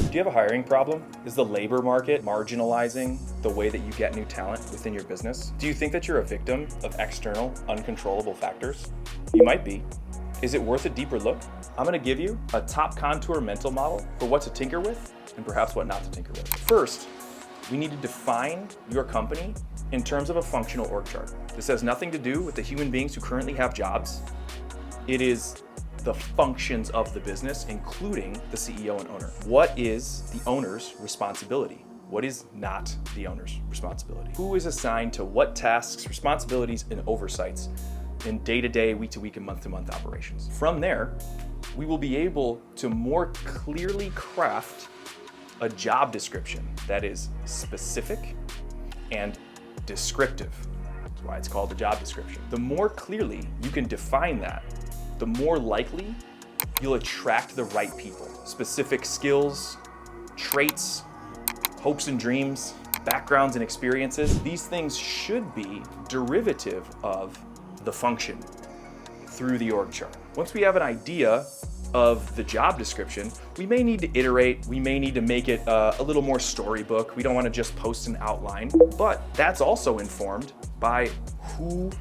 Do you have a hiring problem? Is the labor market marginalizing the way that you get new talent within your business? Do you think that you're a victim of external, uncontrollable factors? You might be. Is it worth a deeper look? I'm going to give you a top contour mental model for what to tinker with and perhaps what not to tinker with. First, we need to define your company in terms of a functional org chart. This has nothing to do with the human beings who currently have jobs. It is the functions of the business, including the CEO and owner. What is the owner's responsibility? What is not the owner's responsibility? Who is assigned to what tasks, responsibilities, and oversights in day-to-day, week-to-week, and month-to-month operations? From there, we will be able to more clearly craft a job description that is specific and descriptive. That's why it's called the job description. The more clearly you can define that, the more likely you'll attract the right people. Specific skills, traits, hopes and dreams, backgrounds and experiences. These things should be derivative of the function through the org chart. Once we have an idea of the job description, we may need to iterate, we may need to make it a little more storybook. We don't want to just post an outline, but that's also informed by who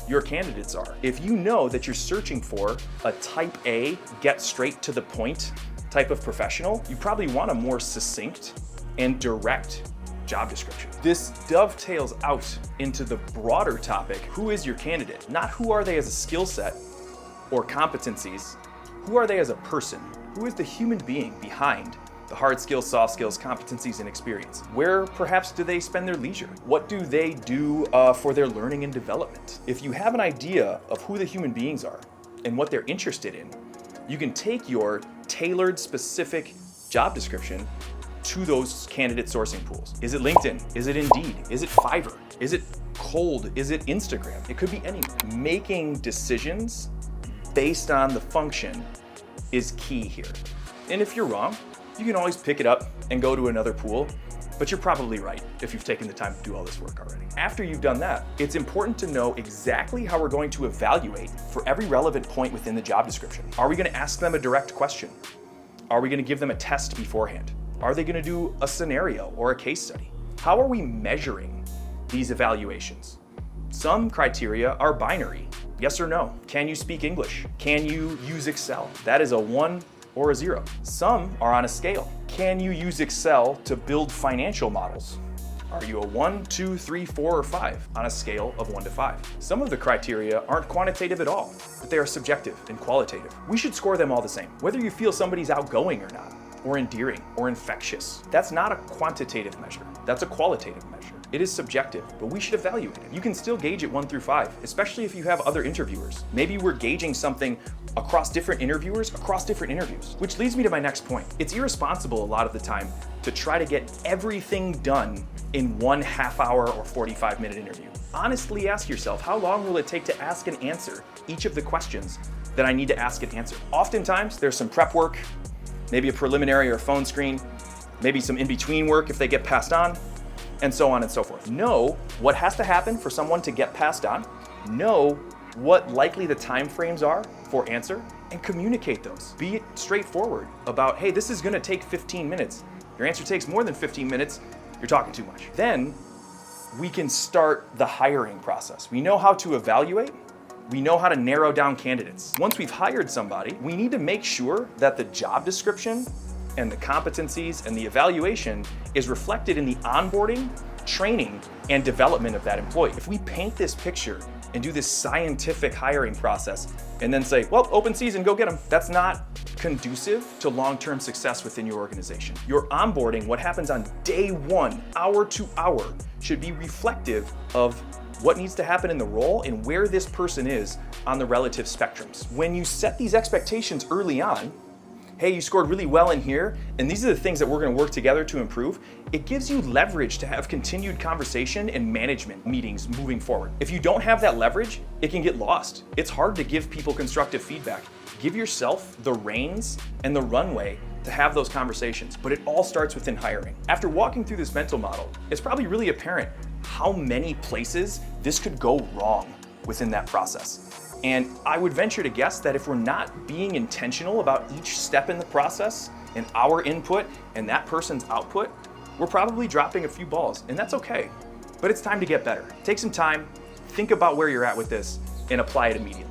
your candidates are. If you know that you're searching for a type A, get straight to the point type of professional, you probably want a more succinct and direct job description. This dovetails out into the broader topic, who is your candidate? Not who are they as a skill set or competencies, who are they as a person? Who is the human being behind the hard skills, soft skills, competencies, and experience? Where perhaps do they spend their leisure? What do they do for their learning and development? If you have an idea of who the human beings are and what they're interested in, you can take your tailored, specific job description to those candidate sourcing pools. Is it LinkedIn? Is it Indeed? Is it Fiverr? Is it Cold? Is it Instagram? It could be anywhere. Making decisions based on the function is key here. And if you're wrong, you can always pick it up and go to another pool, but you're probably right if you've taken the time to do all this work already. After you've done that, it's important to know exactly how we're going to evaluate for every relevant point within the job description. Are we going to ask them a direct question? Are we going to give them a test beforehand? Are they going to do a scenario or a case study? How are we measuring these evaluations? Some criteria are binary. Yes or no? Can you speak English? Can you use Excel? That is a 1 or a 0. Some are on a scale. Can you use Excel to build financial models? Are you a 1, 2, 3, 4, or 5 on a scale of 1 to 5? Some of the criteria aren't quantitative at all, but they are subjective and qualitative. We should score them all the same. Whether you feel somebody's outgoing or not, or endearing, or infectious, that's not a quantitative measure. That's a qualitative measure. It is subjective, but we should evaluate it. You can still gauge it 1 through 5, especially if you have other interviewers. Maybe we're gauging something across different interviewers, across different interviews, which leads me to my next point. It's irresponsible a lot of the time to try to get everything done in 1 half-hour or 45-minute interview. Honestly ask yourself, how long will it take to ask and answer each of the questions that I need to ask and answer? Oftentimes, there's some prep work, maybe a preliminary or phone screen, maybe some in-between work if they get passed on, and so on and so forth. Know what has to happen for someone to get passed on, know what likely the time frames are for answer, and communicate those. Be straightforward about, hey, this is gonna take 15 minutes. Your answer takes more than 15 minutes, you're talking too much. Then we can start the hiring process. We know how to evaluate, we know how to narrow down candidates. Once we've hired somebody, we need to make sure that the job description and the competencies and the evaluation is reflected in the onboarding, training, and development of that employee. If we paint this picture and do this scientific hiring process and then say, well, open season, go get them, that's not conducive to long-term success within your organization. Your onboarding, what happens on day 1, hour to hour, should be reflective of what needs to happen in the role and where this person is on the relative spectrums. When you set these expectations early on, hey, you scored really well in here, and these are the things that we're gonna work together to improve, it gives you leverage to have continued conversation and management meetings moving forward. If you don't have that leverage, it can get lost. It's hard to give people constructive feedback. Give yourself the reins and the runway to have those conversations, but it all starts within hiring. After walking through this mental model, it's probably really apparent how many places this could go wrong within that process. And I would venture to guess that if we're not being intentional about each step in the process and our input and that person's output, we're probably dropping a few balls, and that's okay. But it's time to get better. Take some time, think about where you're at with this, and apply it immediately.